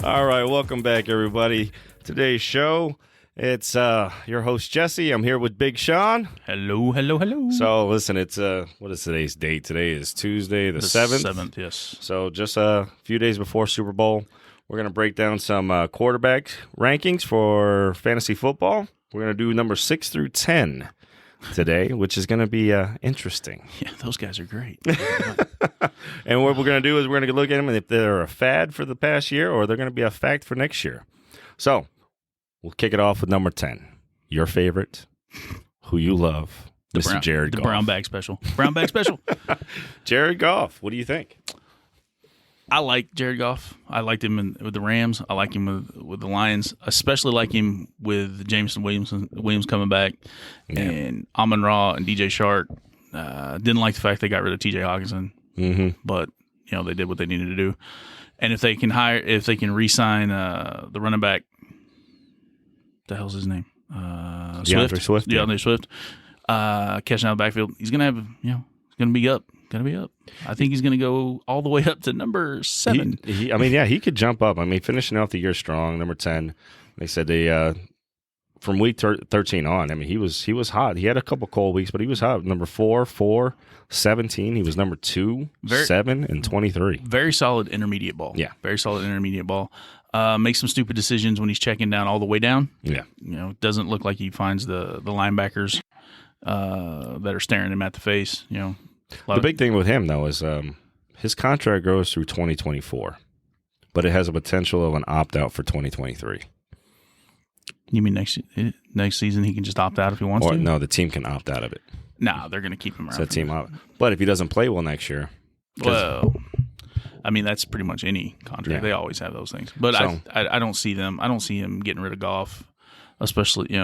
All right, welcome back, everybody. Today's show, it's your host, Jesse. I'm here with Big Shaun. Hello. So, listen, it's what is today's date? Today is Tuesday, the 7th. 7th, yes. So, just a few days before Super Bowl, we're going to break down some quarterback rankings for fantasy football. We're going to do number 6 through 10 today, which is going to be interesting. Yeah, those guys are great. And what we're going to do is we're going to look at them and if they're a fad for the past year or they're going to be a fact for next year. So, we'll kick it off with number 10. Your favorite, who you love, Mr. Jared Goff. The brown bag special. Brown bag special. Jared Goff, what do you think? I like Jared Goff. I liked him with the Rams. I like him with the Lions. Especially like him with Jameson Williams coming back. Yeah. And Amon-Ra and DJ Shark. Didn't like the fact they got rid of TJ Hawkinson. Mm-hmm. But, they did what they needed to do. And if they can re-sign the running back, the hell's his name? DeAndre Swift. DeAndre Swift. Catching out of the backfield. He's going to have, he's going to be up. I think he's going to go all the way up to number 7. He could jump up. Finishing out the year strong, number 10. They said from week 13 on, he was hot. He had a couple cold weeks, but he was hot. Number 4, 17. He was number 2, 7, and 23. Very solid intermediate ball. Yeah. Very solid intermediate ball. Makes some stupid decisions when he's checking down all the way down. Yeah. Doesn't look like he finds the linebackers that are staring him at the face, The big thing with him, though, is his contract goes through 2024, but it has a potential of an opt-out for 2023. You mean next season he can just opt out if he wants to? No, the team can opt out of it. No, they're going to keep him around. So team out. But if he doesn't play well next year. Well, that's pretty much any contract. Yeah. They always have those things. But so, I don't see them. I don't see him getting rid of Goff, especially,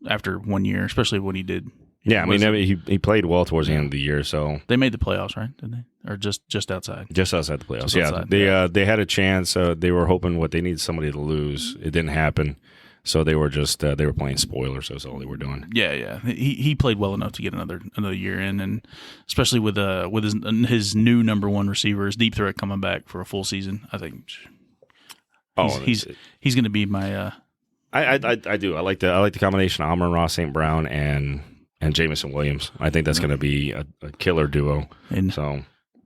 after 1 year, especially what he did. Yeah, he played well towards the end of the year, so they made the playoffs, right? Didn't they? Or just outside? Just outside the playoffs. They had a chance. They were hoping they needed somebody to lose. It didn't happen, so they were just they were playing spoilers. That's all they were doing. Yeah. He played well enough to get another year in, and especially with his new number 1 receiver, his deep threat coming back for a full season. I think. He's going to be my. I do. I like the combination of Amon-Ra, St. Brown, and Jameson Williams. I think that's going to be a killer duo. In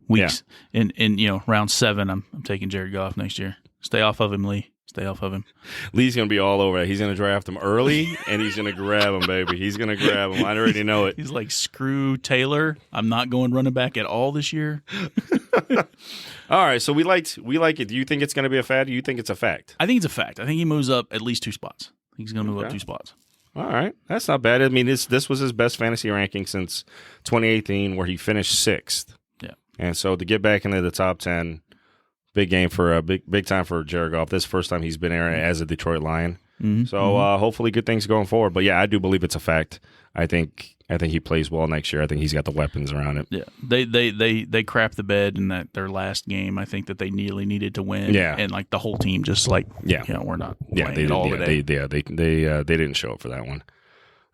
weeks. Yeah. In round 7, I'm taking Jared Goff next year. Stay off of him, Lee. Stay off of him. Lee's going to be all over it. He's going to draft him early, and he's going to grab him, baby. He's going to grab him. I already know it. He's like, screw Taylor. I'm not going running back at all this year. All right, so we like it. Do you think it's going to be a fad? Do you think it's a fact? I think it's a fact. I think he moves up at least 2 spots. I think he's going to move up 2 spots. All right. That's not bad. This was his best fantasy ranking since 2018 where he finished 6th. Yeah. And so to get back into the top 10, big game for big time for Jared Goff. This is the first time he's been there as a Detroit Lion. Mm-hmm. So hopefully good things going forward. But yeah, I do believe it's a fact. I think he plays well next year. I think he's got the weapons around it. Yeah. They crapped the bed in their last game. I think that they nearly needed to win. Yeah. And the whole team just we're not playing at all today. They didn't show up for that one.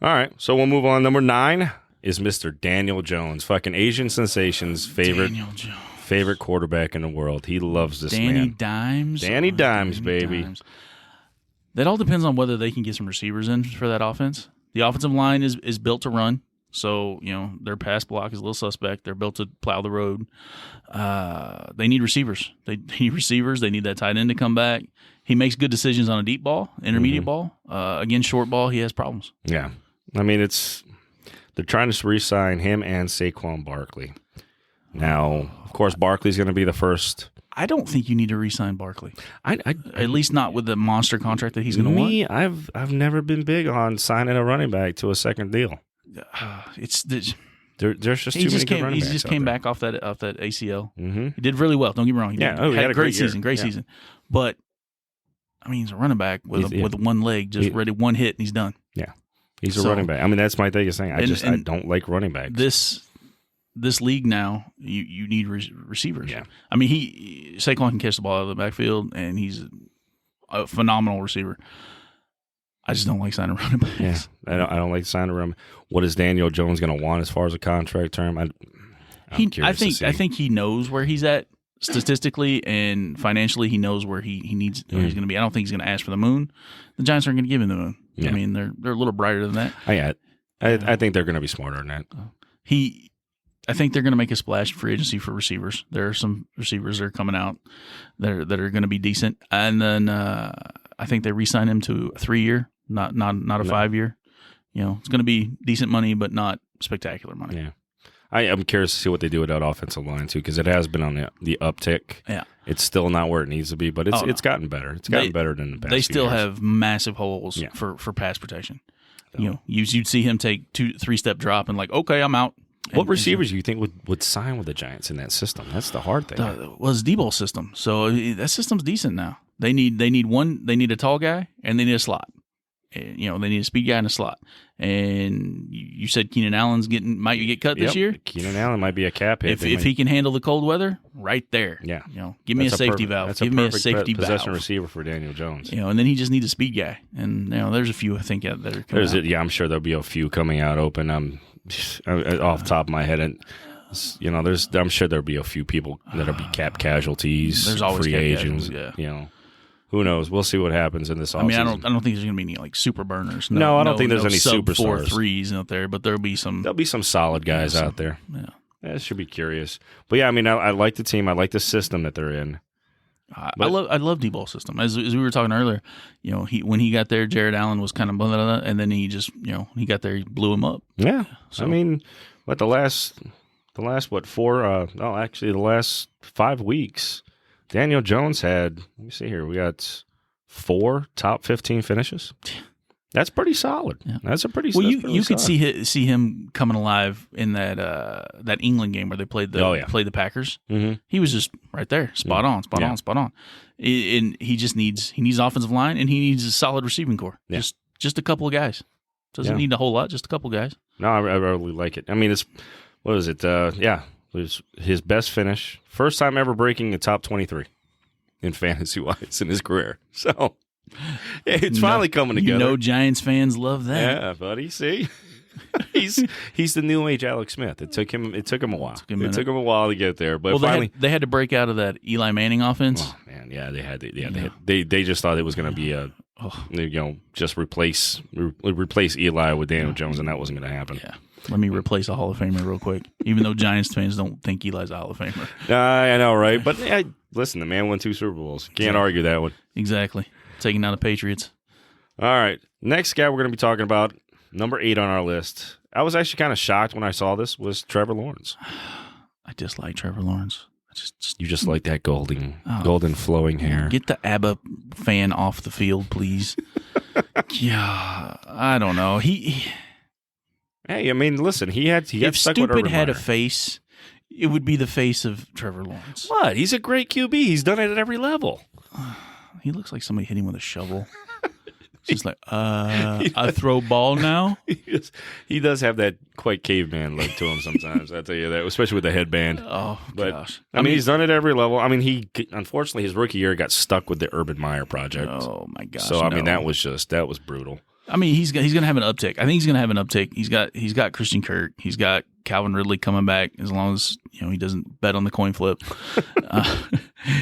All right. So we'll move on. Number 9 is Mr. Daniel Jones, fucking Asian Sensation's favorite quarterback in the world. He loves this man. Danny Dimes, baby. Dimes. That all depends on whether they can get some receivers in for that offense. The offensive line is built to run, so their pass block is a little suspect. They're built to plow the road. They need receivers. They need that tight end to come back. He makes good decisions on a deep ball, intermediate ball. Again, short ball, he has problems. Yeah, they're trying to re-sign him and Saquon Barkley. Now, of course, Barkley's going to be the first. I don't think you need to re-sign Barkley. At least not with the monster contract that he's going to want. I've never been big on signing a running back to a second deal. There's just too many good running backs. He just came back off that ACL. Mm-hmm. He did really well. Don't get me wrong. He had a great season. Season. But he's a running back with one leg, ready one hit and he's done. Yeah, he's a running back. That's my biggest thing. I don't like running backs. This league now, you need receivers. Yeah. Saquon can catch the ball out of the backfield, and he's a phenomenal receiver. I just don't like signing running backs. Yeah, I don't like signing running. What is Daniel Jones going to want as far as a contract term? I'm curious to see. I think he knows where he's at statistically and financially, he knows where he needs where he's going to be. I don't think he's going to ask for the moon. The Giants aren't going to give him the moon. Yeah. I mean, they're a little brighter than that. I think they're going to be smarter than that. I think they're going to make a splash in free agency for receivers. There are some receivers that are coming out that are going to be decent, and then I think they re-sign him to a 3-year, not a 5-year. It's going to be decent money, but not spectacular money. Yeah. I'm curious to see what they do with that offensive line too, because it has been on the uptick. Yeah, it's still not where it needs to be, but it's gotten better. It's gotten better than the past. They still few years. have massive holes for pass protection. You'd see him take 2-3 step drop and okay, I'm out. What receivers do you think would sign with the Giants in that system? That's the hard thing. It's Debo's system, so that system's decent now. They need a tall guy and they need a slot. They need a speed guy in a slot. And you said Keenan Allen's might get cut this year. Keenan Allen might be a cap hit. If he can handle the cold weather, right there. Yeah. Give me a safety valve. Give me a safety valve. Possession receiver for Daniel Jones. And then he just needs a speed guy. And there's a few I think that are coming out. Yeah, I'm sure there'll be a few coming out open. Off the top of my head, and I'm sure there'll be a few people that'll be cap casualties. There's always free cap agents. Yeah. Who knows? We'll see what happens in this offseason. I mean, I don't think there's going to be any super burners. No, I don't think there's any sub superstars. 4.3s out there, but there'll be some. There'll be some solid guys out there. Yeah. It should be curious. But yeah, I mean, I like the team. I like the system that they're in. I love Debo's system. As we were talking earlier, when he got there, Jared Allen was kind of blah, blah, blah, and then he just he got there, he blew him up. Yeah, so, I mean, the last 5 weeks, Daniel Jones had. Let me see here. We got 4 top 15 finishes. That's pretty solid. Yeah. That's a pretty. Well, you could see him coming alive in that England game where they played the Packers. Mm-hmm. He was just right there, spot on. And he just needs offensive line and he needs a solid receiving core. Yeah. Just a couple of guys. Doesn't need a whole lot. Just a couple guys. No, I really like it. I mean, what is it? It was his best finish, first time ever breaking the top 23 in fantasy wise in his career. So. It's finally coming together. Giants fans love that. Yeah, buddy. See, he's the new age Alex Smith. It took him a while. It took him a while to get there, but finally they had to break out of that Eli Manning offense. Oh man, yeah, they had to. Yeah, they just thought it was going to be just replace Eli with Daniel Jones, and that wasn't going to happen. Yeah. Let me replace a Hall of Famer real quick, even though Giants fans don't think Eli's a Hall of Famer. I know, right? But listen, the man won 2 Super Bowls. Can't argue that one. Exactly. Taking down the Patriots. All right. Next guy we're going to be talking about, number 8 on our list. I was actually kind of shocked when I saw this, was Trevor Lawrence. I dislike Trevor Lawrence. You just like that golden flowing hair. Get the ABBA fan off the field, please. Yeah, I don't know. Hey, I mean, listen, he got stuck with Urban If Stupid had Meyer. a face, it would be the face of Trevor Lawrence. What? He's a great QB. He's done it at every level. He looks like somebody hit him with a shovel. It's just like, I throw ball now? He does have that quite caveman look to him sometimes. I tell you that, especially with the headband. Oh, but, gosh. I mean, he's done it at every level. I mean, unfortunately, his rookie year got stuck with the Urban Meyer project. Oh, my gosh. So, I mean, that was brutal. I mean, he's going to have an uptick. I think he's going to have an uptick. He's got Christian Kirk. He's got Calvin Ridley coming back as long as he doesn't bet on the coin flip.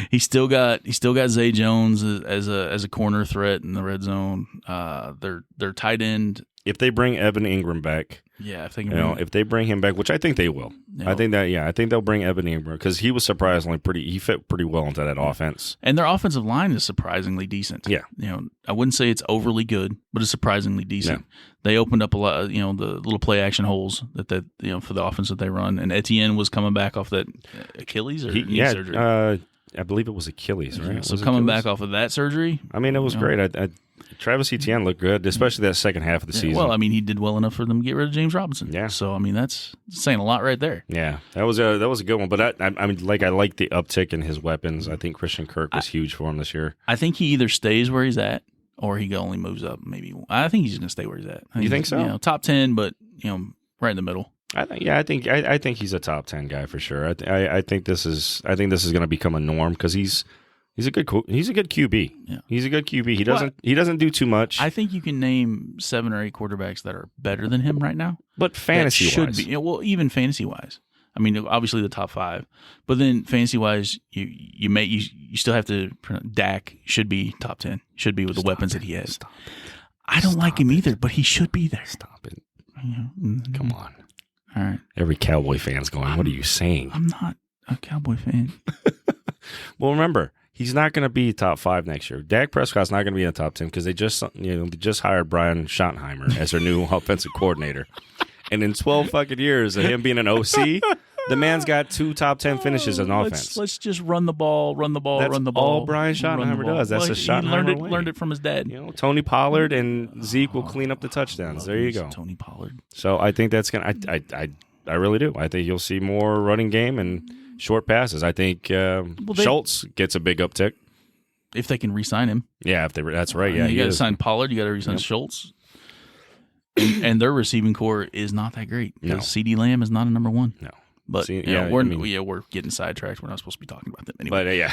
He's still got Zay Jones as a corner threat in the red zone. Their tight end. If they bring Evan Ingram back, if they can, if they bring him back, which I think they will. I think they'll bring Evan Ingram because he was surprisingly he fit pretty well into that offense. And their offensive line is surprisingly decent. Yeah, I wouldn't say it's overly good, but it's surprisingly decent. Yeah. They opened up a lot, the little play action holes that for the offense that they run. And Etienne was coming back off that Achilles or knee surgery. I believe it was Achilles, right? Yeah, so coming back off of that surgery, I mean, it was great. Travis Etienne looked good, especially that second half of the season. Well, I mean, he did well enough for them to get rid of James Robinson. Yeah. So I mean, that's saying a lot right there. Yeah, that was a good one. But I like the uptick in his weapons. I think Christian Kirk was huge for him this year. I think he either stays where he's at or he only moves up. Maybe I think he's going to stay where he's at. You think so? Top 10, but right in the middle. I think he's a top 10 guy for sure. I think this is going to become a norm because he's a good QB. Yeah. He's a good QB. He doesn't do too much. I think you can name 7 or 8 quarterbacks that are better than him right now. But fantasy should wise, be even fantasy wise. I mean, obviously the top 5, but then fantasy wise, you still have to. Dak should be top 10. Should be with the weapons that he has. I don't like him either, but he should be there. Stop it. Mm-hmm. Come on. All right. Every Cowboy fan's going, what are you saying? I'm not a Cowboy fan. Well, remember, he's not going to be top 5 next year. Dak Prescott's not going to be in the top 10 because they just hired Brian Schottenheimer as their new offensive coordinator. And in 12 fucking years of him being an OC, the man's got 2 top 10 finishes in offense. Let's just run the ball, run the ball, That's run the ball. all Brian Schottenheimer does. That's the Schottenheimer way. Learned it from his dad. Tony Pollard and Zeke will clean up the touchdowns. There you go. Tony Pollard. So I think that's going to – I really do. I think you'll see more running game and short passes. I think Schultz gets a big uptick. If they can re-sign him. Yeah, that's right. Yeah, you got to sign Pollard. You got to re-sign Schultz. And their receiving core is not that great. No. CeeDee Lamb is not a number 1. No. But we're getting sidetracked. We're not supposed to be talking about them anyway.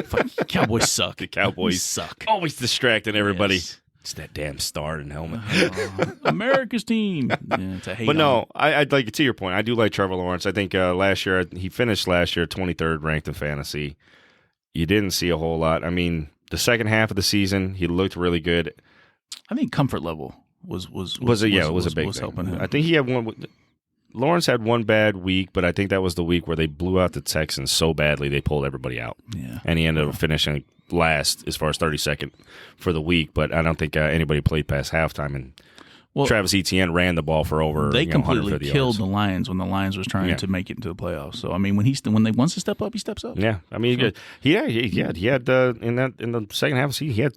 But Cowboys suck. The Cowboys suck. Always distracting everybody. Yes. It's that damn star and helmet. America's team. It's a hate but no, I'd like to your point. I do like Trevor Lawrence. I think he finished last year 23rd ranked in fantasy. You didn't see a whole lot. I mean, the second half of the season, he looked really good. I think comfort level was a big thing. Helping him. I think he had one. Lawrence had one bad week, but I think that was the week where they blew out the Texans so badly they pulled everybody out. Yeah, and he ended up finishing last as far as 32nd for the week. But I don't think anybody played past halftime. And Travis Etienne ran the ball for over. They completely killed yards. the Lions when the Lions was trying to make it into the playoffs. So I mean, when they wants to step up, he steps up. Yeah, I mean, he had in the second half of the season he had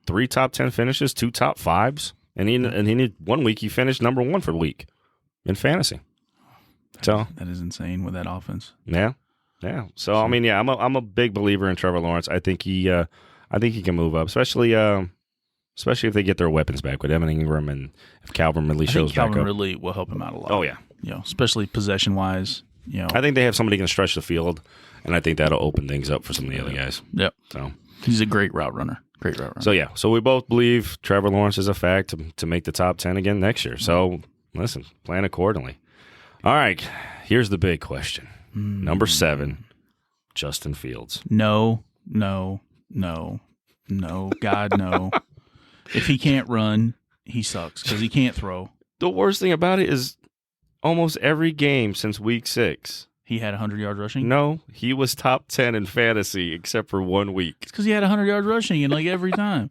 3 top 10 finishes, 2 top 5s, and he need 1 week he finished number 1 for the week in fantasy. So that is insane with that offense. Yeah. So I mean, I'm a big believer in Trevor Lawrence. I think he can move up, especially if they get their weapons back with Evan Ingram and if Calvin Ridley shows back up. Calvin Ridley will help him out a lot. Oh yeah, especially possession wise. I think they have somebody who can stretch the field, and I think that'll open things up for some of the other guys. Yep. So he's a great route runner. So we both believe Trevor Lawrence is a fact to make the top 10 again next year. So listen, plan accordingly. All right, here's the big question. Number 7, Justin Fields. No, God, no. If he can't run, he sucks because he can't throw. The worst thing about it is almost every game since week 6. He had 100 yards rushing? No, he was top 10 in fantasy except for 1 week. It's because he had 100 yards rushing and every time.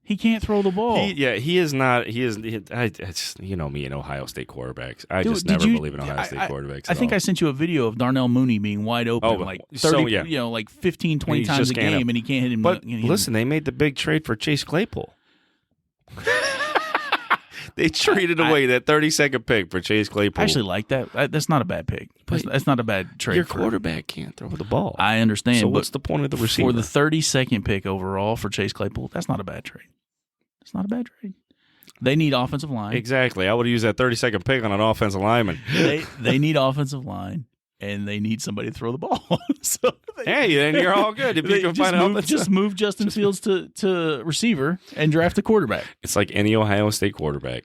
He can't throw the ball. He is not. It's, me and Ohio State quarterbacks. I just never believe in Ohio State quarterbacks. I think I sent you a video of Darnell Mooney being wide open 30, 15, 20 times a game, and he can't hit him. But listen, they made the big trade for Chase Claypool. They traded away that 32nd pick for Chase Claypool. I actually like that. That's not a bad pick. That's not a bad trade. Your quarterback can't throw the ball. I understand. So what's the point of the receiver? For the 32nd pick overall for Chase Claypool, that's not a bad trade. It's not a bad trade. They need offensive line. Exactly. I would have used that 32nd pick on an offensive lineman. They need offensive line, and they need somebody to throw the ball. Then you're all good. If you can just move Justin Fields to receiver and draft a quarterback. It's like any Ohio State quarterback.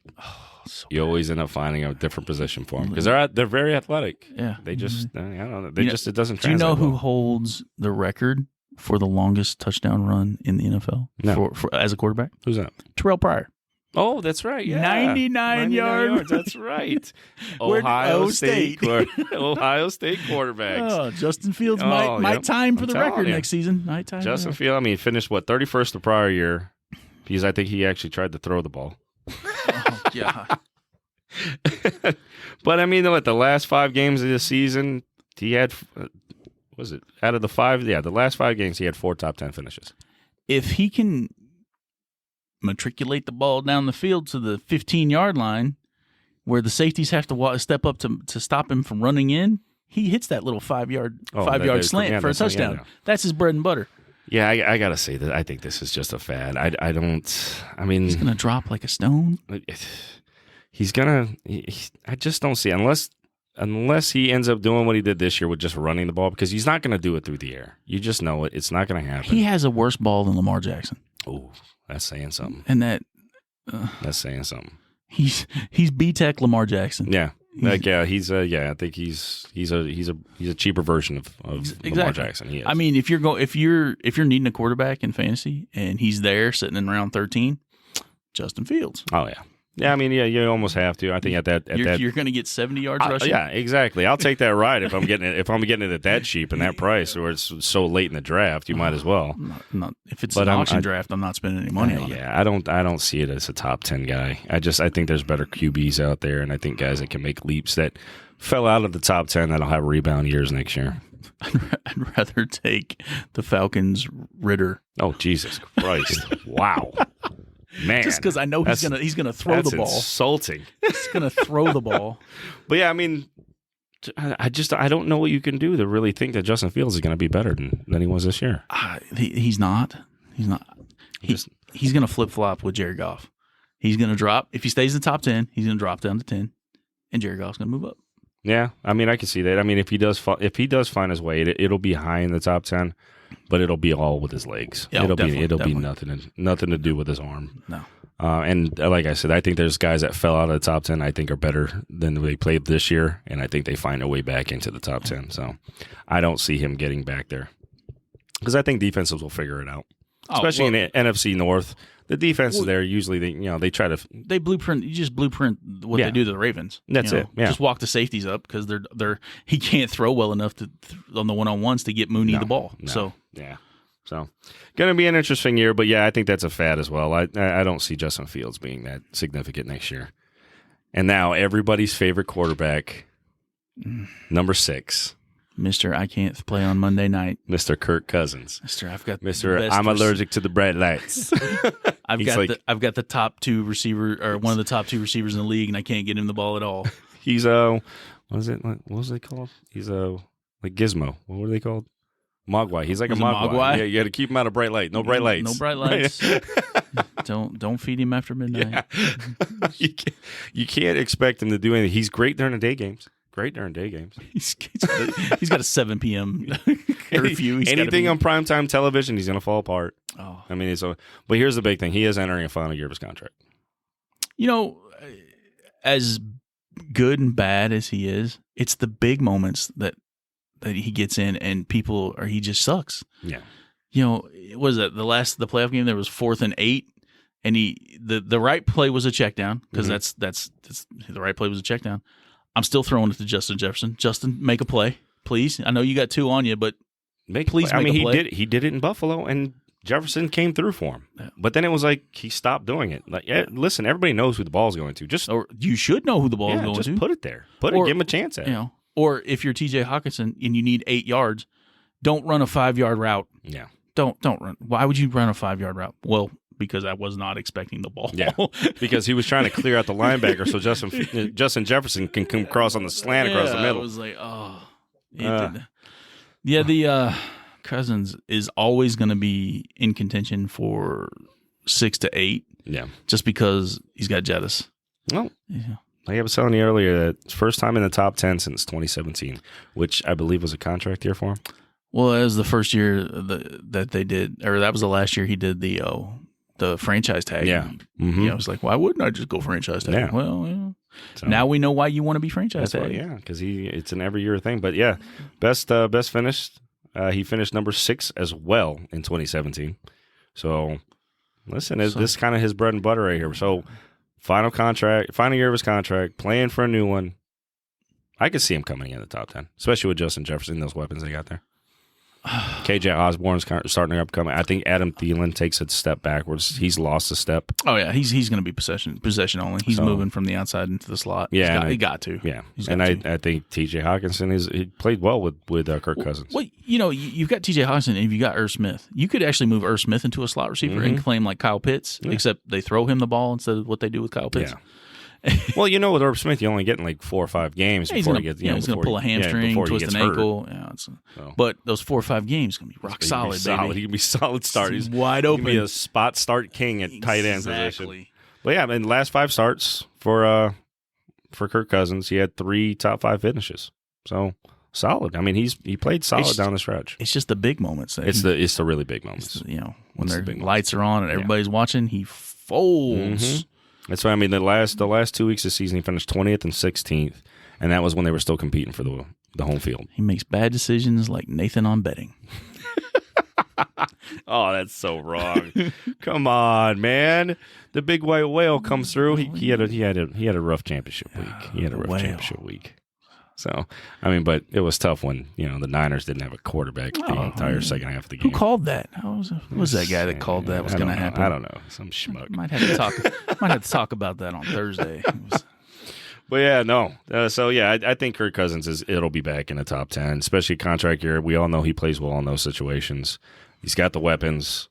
You always end up finding a different position for them because they're very athletic. Yeah. They just I don't know. It doesn't translate. Do you know who holds the record for the longest touchdown run in the NFL? No. For as a quarterback? Who's that? Terrell Pryor. Oh, that's right. Yeah. 99 yards. That's right. Ohio State quarterback. Oh, Justin Fields might time for the record next season. Justin Fields, finished 31st the prior year because I think he actually tried to throw the ball. Oh, God. But the last 5 games of the season, he had, out of the 5? Yeah, the last 5 games, he had 4 top 10 finishes. If he can matriculate the ball down the field to the 15-yard line where the safeties have to step up to stop him from running in, he hits that little 5-yard slant for a touchdown. That's his bread and butter. Yeah, I got to say that I think this is just a fad. I he's going to drop like a stone. I just don't see it. Unless he ends up doing what he did this year with just running the ball, because he's not going to do it through the air. You just know it. It's not going to happen. He has a worse ball than Lamar Jackson. Oh, that's saying something. And that's saying something. He's B-Tech Lamar Jackson. Yeah. Like, yeah, I think he's a cheaper version of Lamar Jackson. He is. I mean, if you're needing a quarterback in fantasy and he's there sitting in round 13, Justin Fields. Oh yeah. Yeah, I mean, yeah, you almost have to. I think you're going to get 70 yards rushing. Yeah, exactly. I'll take that ride if I'm getting it. If I'm getting it at that cheap and that price, or it's so late in the draft, you might as well. Not if it's an auction draft, I'm not spending any money on it. Yeah, I don't see it as a top 10 guy. I think there's better QBs out there, and I think guys that can make leaps that fell out of the top 10 that'll have rebound years next year. I'd rather take the Falcons' Ritter. Oh Jesus Christ! Wow. Man, just because I know he's gonna throw the ball. Insulting. He's gonna throw the ball. But yeah, I mean, I don't know what you can do to really think that Justin Fields is going to be better than he was this year. He's not. He's not. He's gonna flip flop with Jared Goff. He's gonna drop if he stays in the top 10. He's gonna drop down to 10, and Jared Goff's gonna move up. Yeah, I mean, I can see that. I mean, if he does find his way, it'll be high in the top 10. But it'll be all with his legs. Yeah, it'll be nothing to do with his arm. No. And like I said, I think there's guys that fell out of the top 10 I think are better than they played this year, and I think they find a way back into the top 10. So I don't see him getting back there because I think defenses will figure it out, especially in the NFC North. The defenses there usually they try to blueprint. You just blueprint what they do to the Ravens. That's it. Yeah. Just walk the safeties up because he can't throw well enough on the 1-on-1s to get Mooney the ball. No. So yeah. So going to be an interesting year, but yeah, I think that's a fad as well. I don't see Justin Fields being that significant next year. And now everybody's favorite quarterback, number 6. Mr. I can't play on Monday night. Mr. Kirk Cousins. I'm allergic to the bright lights. I've got the top 2 receiver or one of the top 2 receivers in the league, and I can't get him the ball at all. He's what was it called? He's like Gizmo. What were they called? Mogwai. He's like a Mogwai. Yeah, you got to keep him out of bright light. No bright lights. No bright lights. Don't feed him after midnight. Yeah. You can't expect him to do anything. He's great during the day games. He's got a 7 p.m. curfew. Anything on primetime television, he's going to fall apart. Oh. I mean, but here's the big thing. He is entering a final year of his contract. As good and bad as he is, it's the big moments that he gets in and he just sucks. Yeah. What was that? The playoff game, there was 4th and 8. And the right play was a check down because that's the right play was a check down. I'm still throwing it to Justin Jefferson. Justin, make a play, please. I know you got 2 on you, but please make a play. He did it in Buffalo, and Jefferson came through for him. Yeah. But then it was like he stopped doing it. Like, listen, everybody knows who the ball's going to. Or you should know who the ball's going to. Just put it there. Give him a chance at it. Or if you're T.J. Hawkinson and you need 8 yards, don't run a 5-yard route. Yeah. Don't run. Why would you run a 5-yard route? Well, because I was not expecting the ball. Yeah, because he was trying to clear out the linebacker so Justin Jefferson can come across on the slant across the middle. I was like, the Cousins is always going to be in contention for 6 to 8. Yeah, just because he's got Jettis. Well, yeah. Like I was telling you earlier, that first time in the top 10 since 2017, which I believe was a contract year for him. Well, it was the first year that they did, or that was the last year he did the franchise tag. Yeah. Mm-hmm. I was like, why wouldn't I just go franchise tag? Yeah. Well, so, now we know why you want to be franchise tag. Yeah, because it's an every year thing. But yeah, best finish. He finished number 6 as well in 2017. So listen, this is kind of his bread and butter right here. So final year of his contract, playing for a new one. I could see him coming in the top 10, especially with Justin Jefferson, those weapons they got there. KJ Osborne's starting to upcoming. I think Adam Thielen takes a step backwards. He's lost a step. Oh yeah, he's going to be possession only. He's moving from the outside into the slot. Yeah, he got to. Yeah, I think T.J. Hawkinson he played well with Kirk Cousins. Well, you've got T.J. Hawkinson and you've got Irv Smith. You could actually move Irv Smith into a slot receiver and claim like Kyle Pitts, except they throw him the ball instead of what they do with Kyle Pitts. Yeah. Well, with Irv Smith, you only getting like 4 or 5 games before he gets. He's going to pull a hamstring, twist an ankle. Yeah, but those 4 or 5 games going to be rock solid, baby. He can be solid start. He's wide open. He can be a spot start king at tight end position. But yeah, in the last 5 starts for Kirk Cousins, he had 3 top 5 finishes. So solid. I mean, he played solid down the stretch. It's just the big moments. It's the really big moments. When their lights are on and everybody's watching, he folds. Mm-hmm. That's why I mean the last 2 weeks of the season he finished 20th and 16th, and that was when they were still competing for the home field. He makes bad decisions like Nathan on betting. Oh, that's so wrong. Come on, man. The big white whale comes through. He had a rough championship week. He had a rough championship week. So, I mean, but it was tough when, the Niners didn't have a quarterback the entire second half of the game. Who called that? Who was that guy that called that was going to happen? I don't know. Some schmuck. Might have to talk about that on Thursday. But yeah, no. So yeah, I think Kirk Cousins it'll be back in the top 10, especially contract year. We all know he plays well in those situations. He's got the weapons.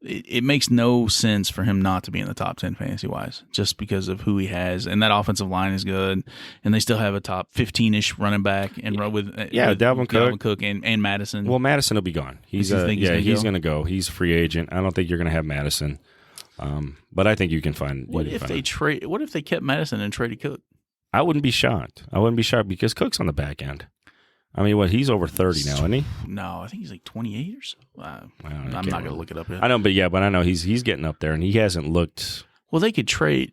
It makes no sense for him not to be in the top 10 fantasy-wise, just because of who he has. And that offensive line is good. And they still have a top 15-ish running back with Dalvin Cook and Madison. Well, Madison will be gone. He's going to go. He's a free agent. I don't think you're going to have Madison. But I think you can find. What if they kept Madison and traded Cook? I wouldn't be shocked. Because Cook's on the back end. I mean, he's over 30 now, isn't he? No, I think he's like 28 or so. I'm not going to look it up yet. I know, but I know he's getting up there, and he hasn't looked. Well, they could trade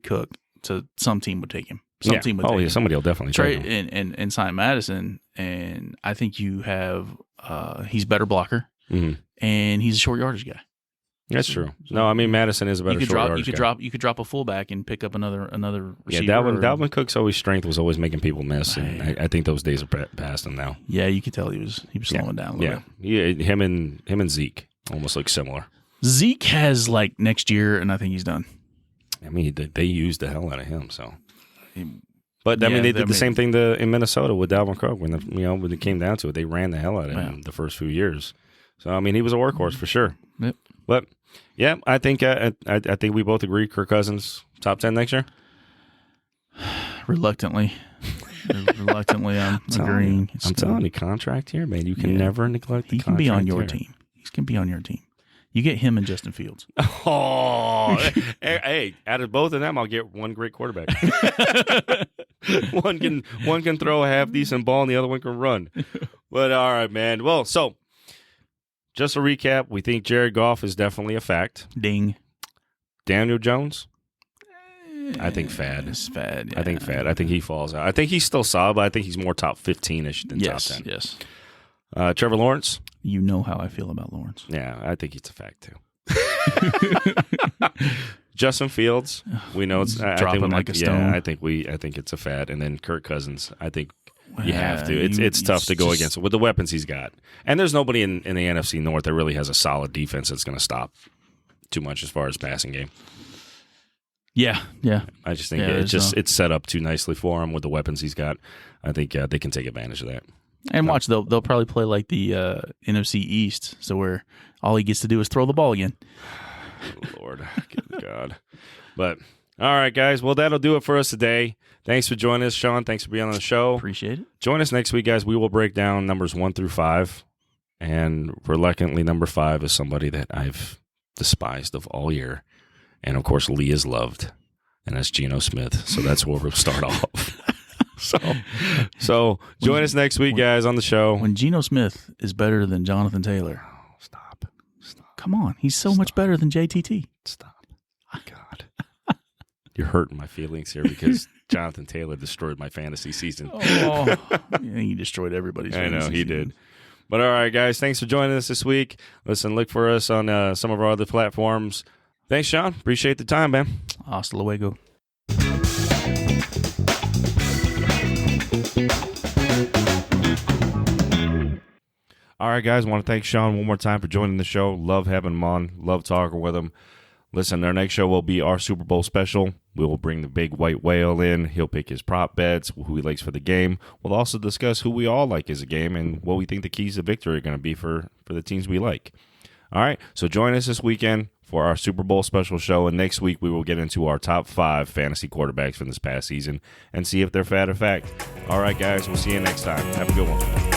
Cook to some team would take him. Somebody will definitely trade him. and sign Madison, and I think you have he's a better blocker, and he's a short yardage guy. That's true. No, I mean Madison is a better short yardage guy. You could drop a fullback and pick up another receiver. Yeah, Dalvin Cook's strength was always making people miss, and I think those days are past him now. Yeah, you could tell he was slowing down a little bit. Yeah, him and Zeke almost look similar. Zeke has next year, and I think he's done. I mean, they used the hell out of him. So, but I mean, they did the same thing in Minnesota with Dalvin Cook when when it came down to it, they ran the hell out of him the first few years. So I mean, he was a workhorse for sure. Yep. But yeah, I think we both agree Kirk Cousins top 10 next year. Reluctantly, I'm agreeing. I'm telling you, contract here, man. You can never neglect the contract. He can be on your team. He can be on your team. You get him and Justin Fields. Oh, hey! Out of both of them, I'll get one great quarterback. one can throw a half decent ball, and the other one can run. But all right, man. Well, so. Just a recap, we think Jared Goff is definitely a fact. Ding. Daniel Jones? I think fad. It's fad. Yeah. I think fad. I think he falls out. I think he's still solid, but I think he's more top 15-ish than top 10. Yes. Trevor Lawrence? You know how I feel about Lawrence. Yeah, I think he's a fact, too. Justin Fields, we know it's dropping like a stone. Yeah, I think it's a fad. And then Kirk Cousins, I think you have to. It's tough to go against with the weapons he's got. And there's nobody in the NFC North that really has a solid defense that's going to stop too much as far as passing game. Yeah. I just think it's set up too nicely for him with the weapons he's got. I think they can take advantage of that. And watch, they'll probably play like the NFC East, so where all he gets to do is throw the ball again. Lord, good God. But, all right, guys. Well, that'll do it for us today. Thanks for joining us, Shaun. Thanks for being on the show. Appreciate it. Join us next week, guys. We will break down numbers 1 through 5. And reluctantly, number 5 is somebody that I've despised of all year. And, of course, Lee is loved. And that's Geno Smith. So that's where we'll start off. So join us next week, guys, on the show. When Geno Smith is better than Jonathan Taylor. Oh, stop. Come on. He's so much better than JTT. Stop. God. You're hurting my feelings here because Jonathan Taylor destroyed my fantasy season. Oh, he destroyed everybody's fantasy season. I know, he did. But all right, guys, thanks for joining us this week. Listen, look for us on some of our other platforms. Thanks, Shaun. Appreciate the time, man. Hasta luego. All right, guys, I want to thank Shaun one more time for joining the show. Love having him on. Love talking with him. Listen, our next show will be our Super Bowl special. We will bring the big white whale in. He'll pick his prop bets, who he likes for the game. We'll also discuss who we all like as a game and what we think the keys to victory are going to be for the teams we like. All right, so join us this weekend for our Super Bowl special show, and next week we will get into our top 5 fantasy quarterbacks from this past season and see if they're fad or fact. All right, guys, we'll see you next time. Have a good one.